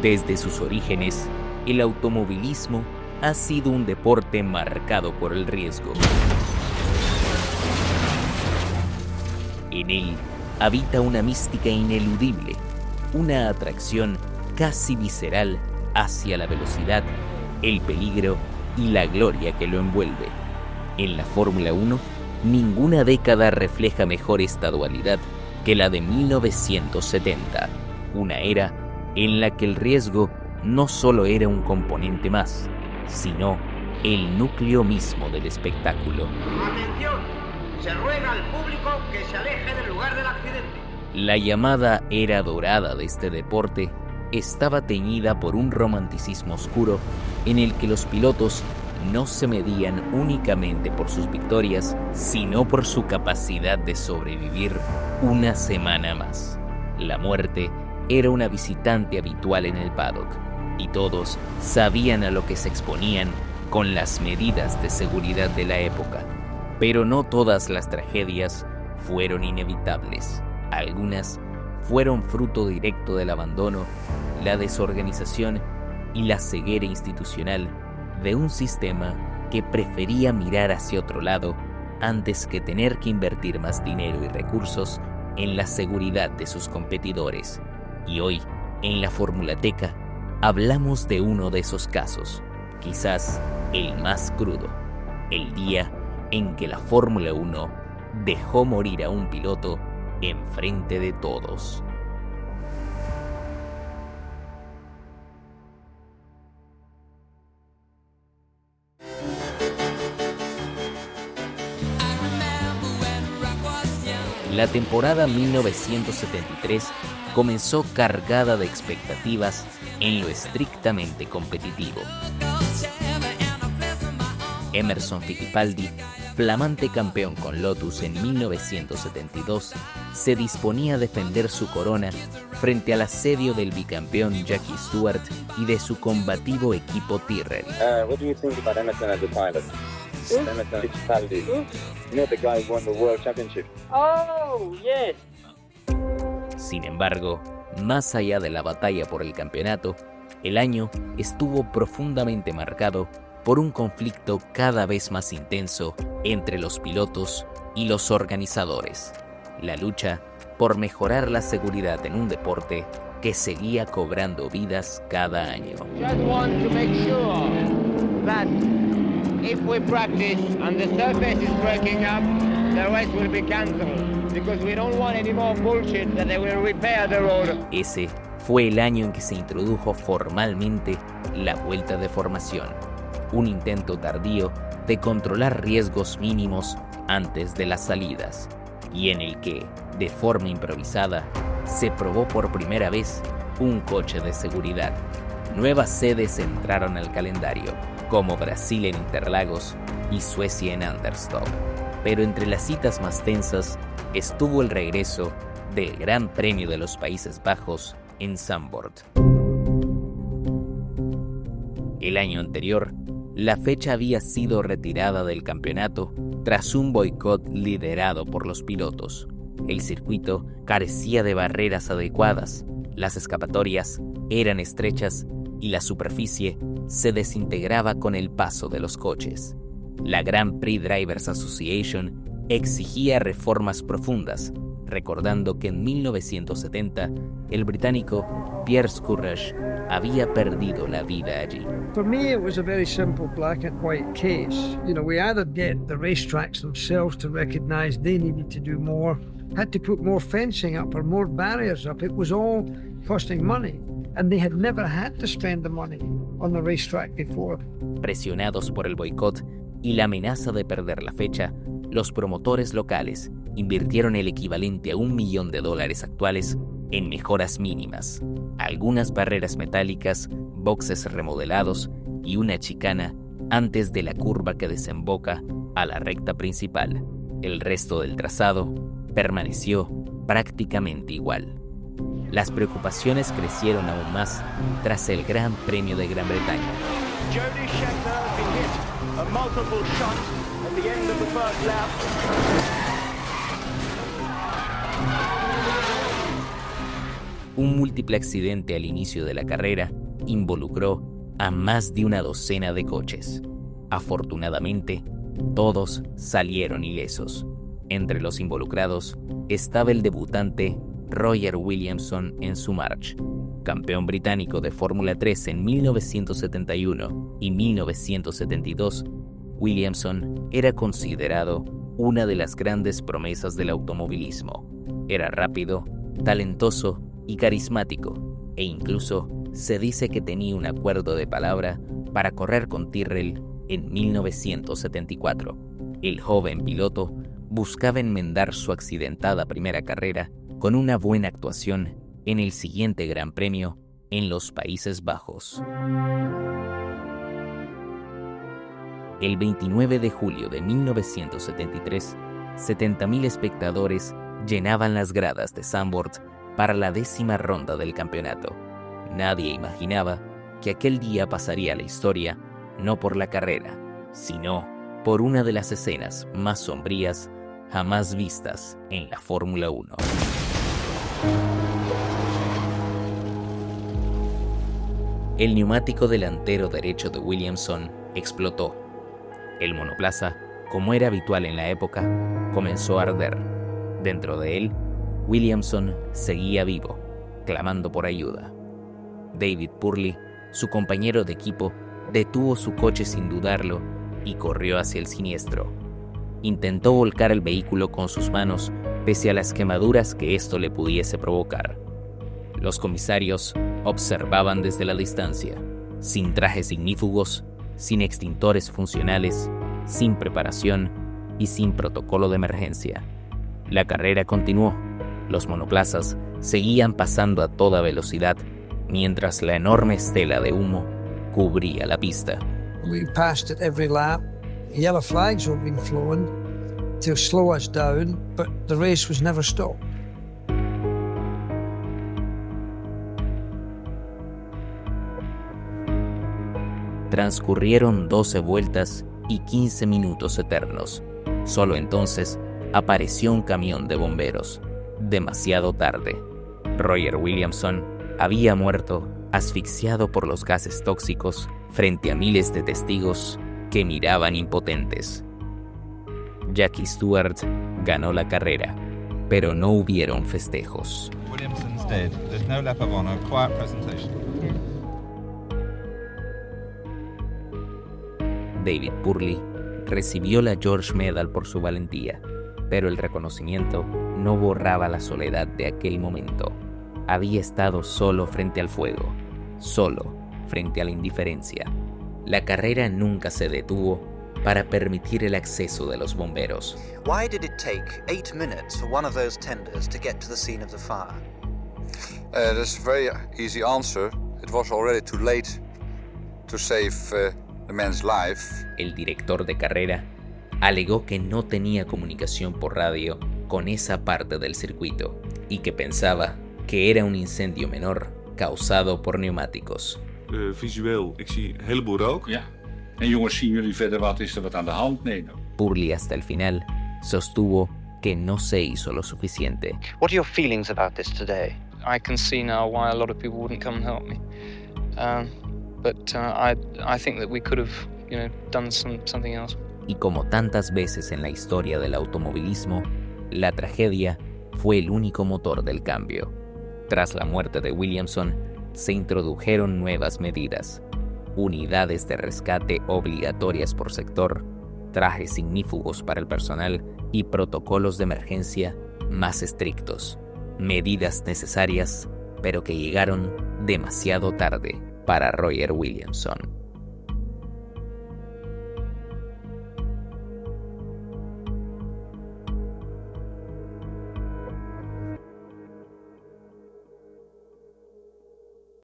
Desde sus orígenes, el automovilismo ha sido un deporte marcado por el riesgo. En él habita una mística ineludible, una atracción casi visceral hacia la velocidad, el peligro y la gloria que lo envuelve. En la Fórmula 1, ninguna década refleja mejor esta dualidad que la de 1970, una era en la que el riesgo no solo era un componente más, sino el núcleo mismo del espectáculo. ¡Atención! Se ruega al público que se aleje del lugar del accidente. La llamada era dorada de este deporte estaba teñida por un romanticismo oscuro en el que los pilotos no se medían únicamente por sus victorias, sino por su capacidad de sobrevivir una semana más. La muerte era una visitante habitual en el paddock, y todos sabían a lo que se exponían con las medidas de seguridad de la época. Pero no todas las tragedias fueron inevitables. Algunas fueron fruto directo del abandono, la desorganización y la ceguera institucional de un sistema que prefería mirar hacia otro lado antes que tener que invertir más dinero y recursos en la seguridad de sus competidores. Y hoy, en la Formulateca, hablamos de uno de esos casos, quizás el más crudo, el día en que la Fórmula 1 dejó morir a un piloto enfrente de todos. La temporada 1973 comenzó cargada de expectativas en lo estrictamente competitivo. Emerson Fittipaldi, flamante campeón con Lotus en 1972, se disponía a defender su corona frente al asedio del bicampeón Jackie Stewart y de su combativo equipo Tyrrell. What do you think about Emerson as a pilot? Emerson Fittipaldi. You know the guy who won the World Championship. Oh, yes. Sin embargo, más allá de la batalla por el campeonato, el año estuvo profundamente marcado por un conflicto cada vez más intenso entre los pilotos y los organizadores. La lucha por mejorar la seguridad en un deporte que seguía cobrando vidas cada año. Just want to make sure that if we practice and the surface is breaking up, the race will be cancelled because we don't want any more bullshit that they will repair the road. Ese fue el año en que se introdujo formalmente la vuelta de formación, un intento tardío de controlar riesgos mínimos antes de las salidas, y en el que, de forma improvisada, se probó por primera vez un coche de seguridad. Nuevas sedes entraron al calendario, como Brasil en Interlagos y Suecia en Anderstorp. Pero entre las citas más tensas estuvo el regreso del Gran Premio de los Países Bajos en Zandvoort. El año anterior, la fecha había sido retirada del campeonato tras un boicot liderado por los pilotos. El circuito carecía de barreras adecuadas, las escapatorias eran estrechas y la superficie se desintegraba con el paso de los coches. La Grand Prix Drivers Association exigía reformas profundas, recordando que en 1970 el británico Pierre Courage había perdido la vida allí. For me, it was a very simple black and white case. We either get the racetracks themselves to recognize they needed to do more, had to put more fencing up or more barriers up. It was all costing money, and they had never had to spend the money on the racetrack before. Presionados por el boicot y la amenaza de perder la fecha, los promotores locales invirtieron el equivalente a $1 millón actuales en mejoras mínimas, algunas barreras metálicas, boxes remodelados y una chicana antes de la curva que desemboca a la recta principal. El resto del trazado permaneció prácticamente igual. Las preocupaciones crecieron aún más tras el Gran Premio de Gran Bretaña. Jody Scheckter has been hit a multiple shot at the end of the first lap. Un múltiple accidente al inicio de la carrera involucró a más de una docena de coches. Afortunadamente, todos salieron ilesos. Entre los involucrados estaba el debutante Roger Williamson en su March. Campeón británico de Fórmula 3 en 1971 y 1972, Williamson era considerado una de las grandes promesas del automovilismo. Era rápido, talentoso y carismático, e incluso se dice que tenía un acuerdo de palabra para correr con Tyrrell en 1974. El joven piloto buscaba enmendar su accidentada primera carrera con una buena actuación en el siguiente Gran Premio en los Países Bajos. El 29 de julio de 1973, 70.000 espectadores llenaban las gradas de Zandvoort para la 10ª ronda del campeonato. Nadie imaginaba que aquel día pasaría a la historia no por la carrera, sino por una de las escenas más sombrías jamás vistas en la Fórmula 1. El neumático delantero derecho de Williamson explotó. El monoplaza, como era habitual en la época, comenzó a arder. Dentro de él, Williamson seguía vivo, clamando por ayuda. David Purley, su compañero de equipo, detuvo su coche sin dudarlo y corrió hacia el siniestro. Intentó volcar el vehículo con sus manos, pese a las quemaduras que esto le pudiese provocar. Los comisarios observaban desde la distancia, sin trajes ignífugos, sin extintores funcionales, sin preparación y sin protocolo de emergencia. La carrera continuó. Los monoplazas seguían pasando a toda velocidad, mientras la enorme estela de humo cubría la pista. We passed it every lap. Yellow flags were being flown to slow us down, but the race was never stopped. Transcurrieron 12 vueltas y 15 minutos eternos. Solo entonces apareció un camión de bomberos. Demasiado tarde. Roger Williamson había muerto asfixiado por los gases tóxicos frente a miles de testigos que miraban impotentes. Jackie Stewart ganó la carrera, pero no hubieron festejos. Williamson's dead. There's no lap of honor. Quiet presentation. David Purley recibió la George Medal por su valentía, pero el reconocimiento no borraba la soledad de aquel momento. Había estado solo frente al fuego, solo frente a la indiferencia. La carrera nunca se detuvo para permitir el acceso de los bomberos. Why did it take 8 minutes for one of those tenders to get to the scene of the fire? That's a very easy answer. It was already too late to save the man's life. El director de carrera alegó que no tenía comunicación por radio con esa parte del circuito y que pensaba que era un incendio menor causado por neumáticos. Visueel, ik zie een heleboel rook. Ja. En jongens, zien jullie verder wat? Is er wat aan de hand? Nee, no. Purley hasta el final sostuvo que no se hizo lo suficiente. What are your feelings about this today? I can see now why a lot of people wouldn't come and help me. But I think that we could have, done something else. Y como tantas veces en la historia del automovilismo, la tragedia fue el único motor del cambio. Tras la muerte de Williamson, se introdujeron nuevas medidas: unidades de rescate obligatorias por sector, trajes ignífugos para el personal y protocolos de emergencia más estrictos. Medidas necesarias, pero que llegaron demasiado tarde para Roger Williamson.